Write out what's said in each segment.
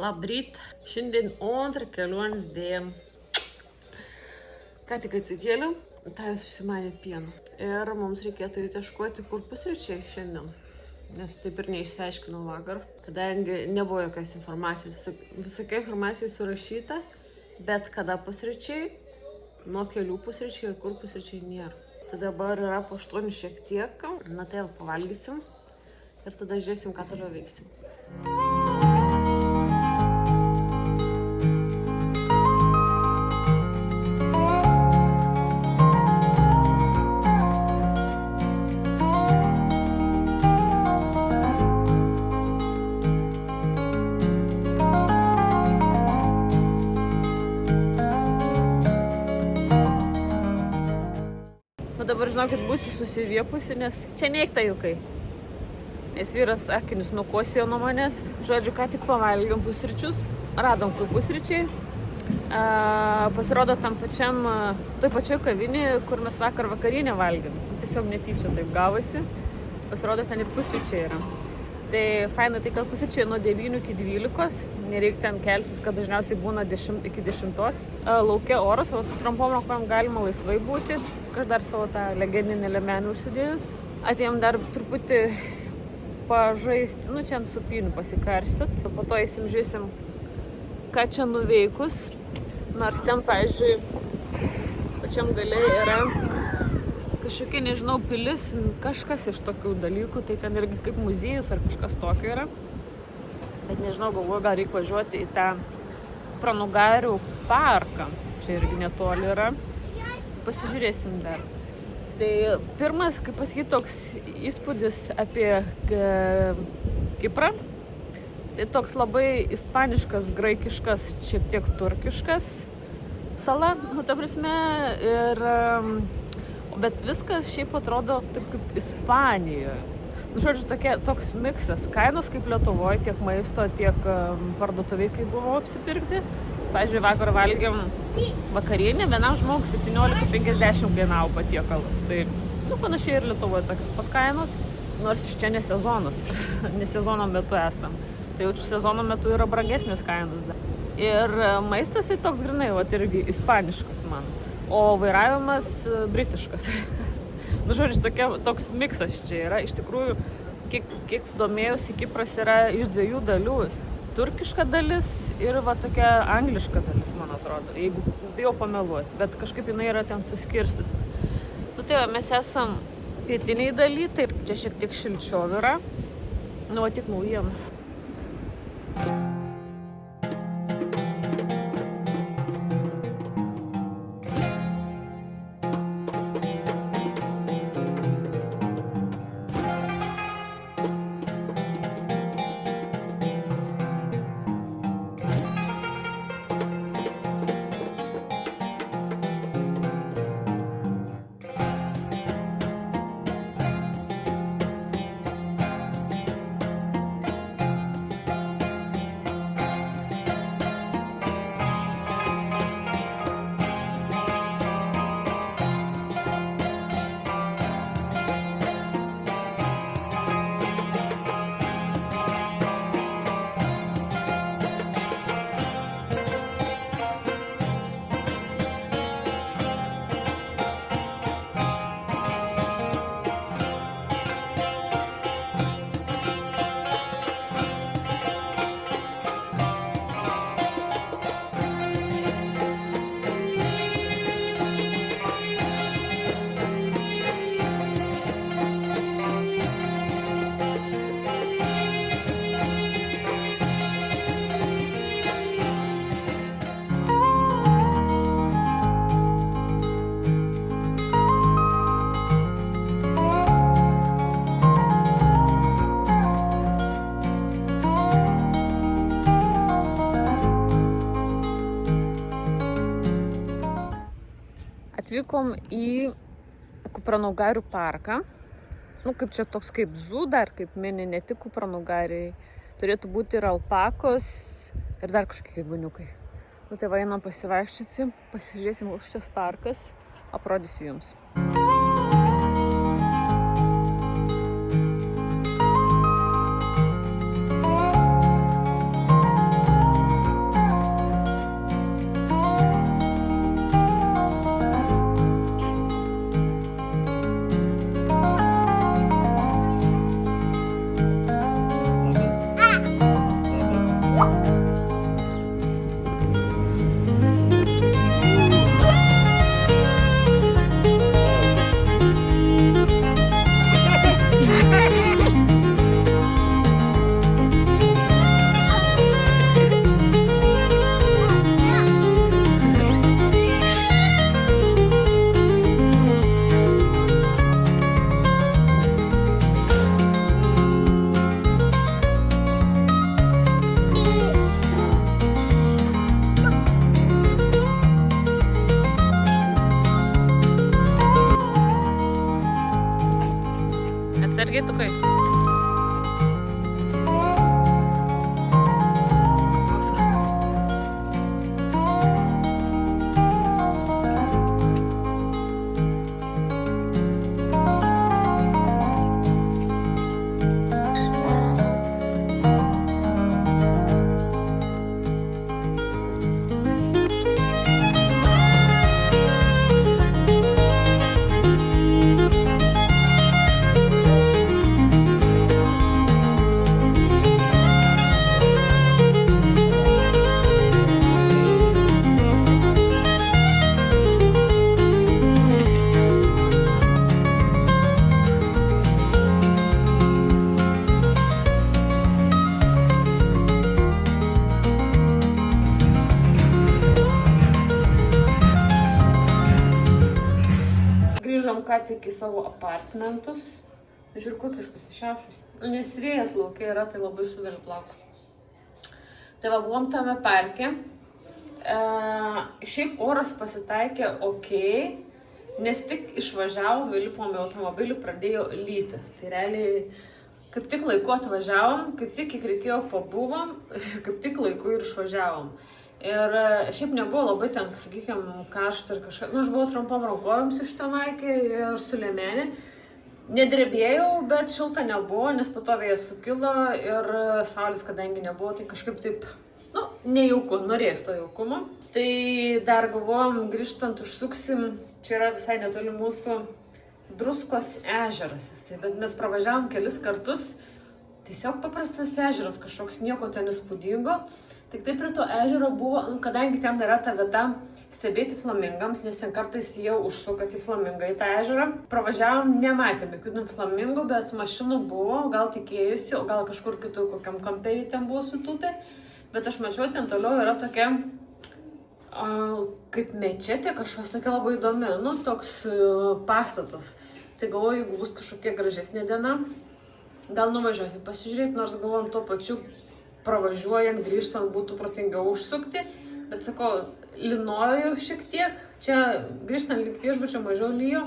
Labryt. Šiandien antrą kelionės dieną. Ką tik atsikėliau, tai susimanė pieno. Ir mums reikėtų ieškoti, kur pusryčiai šiandien. Nes taip ir neišsiaiškinau vakar, kadangi nebuvo jokios informacijos. Visokia informacija surašyta, bet kada pusryčiai, nuo kelių pusryčiai ir kur pusryčiai nėra. Tai dabar yra po 8 šiek tiek, na tai pavalgysim ir tada žiūrėsim, ką toliau veiksim. Dabar žinokit, būsiu susiviepusi, nes čia neikta jukai. Nes vyras akinius nukosėjo nuo manęs. Žodžiu, ką tik pavalgėm pusryčius, radom kur pusryčiai. Pasirodo tam pačiam, toj pačioj kavinėje, kur mes vakar vakarinę valgėm. Tiesiog netyčia taip gavosi. Pasirodo, ten ir pusryčiai yra. Tai faina tai, kad pusryčiai nuo 9 iki 12, nereikia ten keltis, kad dažniausiai būna 10 iki 10. Lauke oras, o su trumpom rankom galima laisvai būti. Aš dar savo tą legendinę liemenį užsidėjus. Atėjom dar truputį pažaisti, čia ant supinių pasikarstyt. Po to eisim žiūrėsim, ką čia nuveikus. Nors ten, pavyzdžiui, pačiam gale yra kažkokia, nežinau, pilis, kažkas iš tokių dalykų. Tai ten irgi kaip muziejus ar kažkas tokio yra. Bet nežinau, galvoju, gal reikia važiuoti į tą Pranugarių parką. Čia irgi netoli yra. Pasižiūrėsim dar. Tai pirmas, kaip pasakyti, toks įspūdis apie Kiprą. Tai toks labai ispaniškas, graikiškas, šiek tiek turkiškas sala, ta prasme. Bet viskas šiaip atrodo taip kaip Ispanijoje. Žodžiu, toks miksas. Kainos kaip Lietuvoje, tiek maisto, tiek parduotuviai, kai buvo apsipirkti. Pavyzdžiui, vakar valgėm vakarienę, vienam žmogui 17,50 kainavo patiekalas. Tai panašiai ir Lietuvoje tokios pat kainos, nors čia ne sezonas, ne sezono metu esam. Tai jaučiu, sezono metu yra brangesnės kainos. Ir maistas toks grinai, irgi ispaniškas man, o vairavimas britiškas. Žodžiu, toks miksas čia yra. Iš tikrųjų, kiek domėjausi, Kipras yra iš 2 dalių. Turkiška dalis ir tokia angliška dalis, man atrodo, jeigu bijau pameluoti, bet kažkaip jinai yra ten suskirstis. Tai mes esam pietiniai daly, taip, čia šiek tiek šilčiau yra, tik naujienų. Atvykom į Kupranugarių parką. Kaip čia toks kaip zoo dar, kaip mini, ne tik kupranugariai. Turėtų būti ir alpakos ir dar kažkokie gyvūniukai. Tai einam pasivaikščioti, pasižiūrėsim, koks šis parkas, aprodysiu jums. ką tik į savo apartmentus. Žiūrėk, kokius pasišiaušus. Nes vėjas laukia yra, tai labai suvėlė plaukus. Tai va, buvom tame parke. Šiaip oras pasitaikė okei, nes tik išvažiavom, įlipom į automobilį, pradėjo lyti. Tai realiai, kaip tik laiku atvažiavom, kaip tik kiek reikėjo pabuvom, kaip tik laiku ir išvažiavom. Ir šiaip nebuvo labai ten, sakykime, karšta ir kažką. Aš buvau trumpom rankovėm su šitą maikį ir su liemenį. Nedrebėjau, bet šilta nebuvo, nes po to vėjas sukilo ir saulės, kadangi nebuvo, tai kažkaip taip, nejauku, norėjus to jaukumo. Tai dar galvojom, grįžtant užsuksim, čia yra visai netoli mūsų Druskos ežeras, bet mes pravažiavom kelis kartus, tiesiog paprastas ežeras, kažkoks nieko ten įspūdingo. Tik taip prie to ežero buvo, kadangi ten yra ta vieta stebėti flamingams, nes ten kartais jau užsukat į flamingą į tą ežerą. Pravažiavom, nematėme jokių flamingų, bet mašinų buvo, gal tikėjusi, o gal kažkur kitur kokiam kampėjai ten buvo sutūpę. Bet aš mačiau, ten toliau yra tokia, kaip mečetė, kažkas tokia labai įdomi, toks pastatas. Tai galvoju, jeigu bus kažkokia gražesnė diena, gal nuvažiuosiu pasižiūrėti, nors galvojom tuo pačiu pravažiuojant, grįžtant būtų protingiau užsukti, bet sakau, linoju šiek tiek, čia grįžtant link viešbučio mažiau lyjo,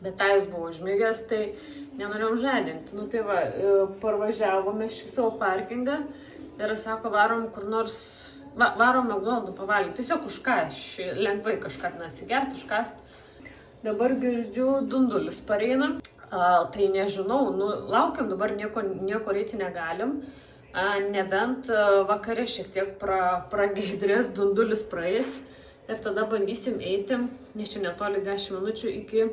bet jis buvo užmigęs, tai nenorėjom žadinti. Tai va, parvažiavome šį savo parkingą ir sako, varom kur nors, varom McDonald'ų pavalgyti, tiesiog užkast, lengvai kažką atsigerti, užkast. Dabar girdžiu, dundulis pareina, tai nežinau, laukiam, dabar nieko reiti negalim. Nebent vakare šiek tiek pragiedrės, dundulis praeis ir tada bandysim eiti, nes čia netoli 10 minučių iki,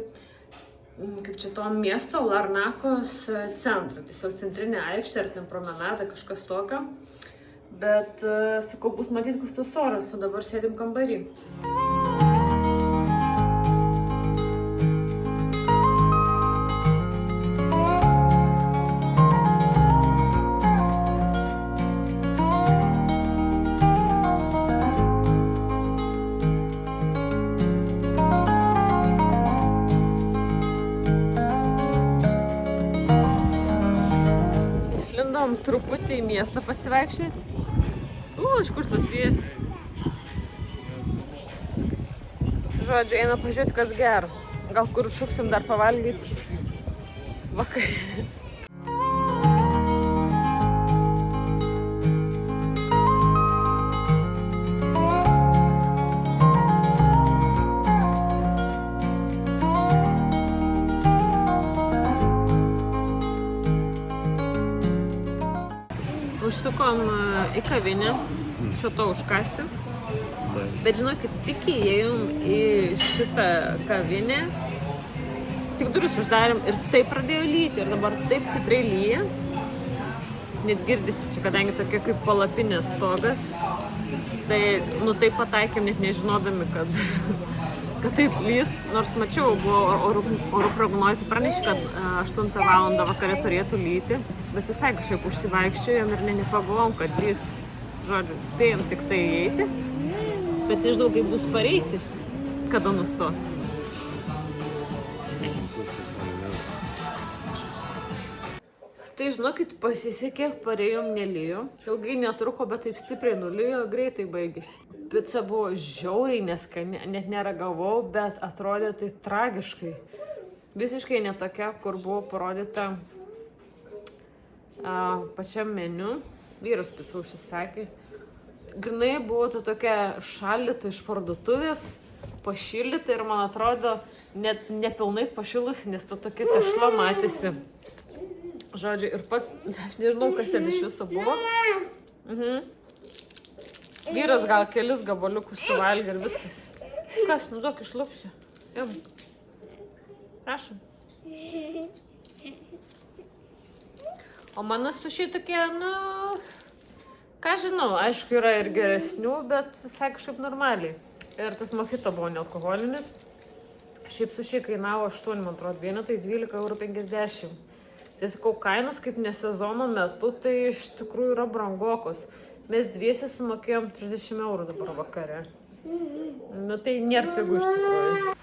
kaip čia to miesto, Larnakos centrą. Tiesiog centrinė aikštė ar ten promenada, kažkas tokio. Bet, sakau, bus matyti, koks tas oras, o dabar sėdim kambarį. Truputį į miestą pasivaikščioti. Iš kur tas vėjas? Žodžiu, eina pažiūrėti, kas gero. Gal kur užsuksim dar pavalgyti vakarienės. Užsukom į kavinę, šito užkasti, bet žinokit, tik įėjom į šitą kavinę, tik duris uždarėm ir taip pradėjo lyti ir dabar taip stipriai lyja, net girdisi čia, kadangi tokia kaip palapinės stogas, tai taip pataikėm net nežinodami, kad taip lys, nors mačiau, buvo oro prognozė pranešė, kad 8 valandą vakare turėtų lyti, bet visai kažkaip užsivaikščiojom ir nepagalvojom, kad lys, žodžiu, spėjom tik tai įeiti, bet nežinau, kaip bus pareiti, kada nustos. Tai žinokit, pasisekė, parėjom nelijo, ilgai netruko, bet taip stipriai nulijo, greitai baigėsi. Pica buvo žiauriai neskani, net neragavau, bet atrodė tai tragiškai. Visiškai netokia, kur buvo parodyta pačiam meniu. Vyras picą užsisakė. Grinai buvo tai tokia šaldyta iš parduotuvės, pašildyta ir man atrodo net nepilnai pašilusi, nes ta tokia tešla matėsi. Žodžiu, ir pats, aš nežinau, kas ten iš viso buvo. Vyras gal kelis gabaliukus suvalgė ir viskas. Kas, duok išlupsiu. Jum. Prašom. O mano sušiai tokie, ką žinau, aišku, yra ir geresnių, bet visai kažkaip normaliai. Ir tas mojito buvo nealkoholinis. Šiaip sušiai kainavo 8, man atrodo, vienetai 12,50 €. Tai sakau, kainos kaip ne sezono metu, tai iš tikrųjų yra brangokos. Mes dviese sumokėjom 30 € dabar vakare. Tai nėra pigų iš tikrųjų.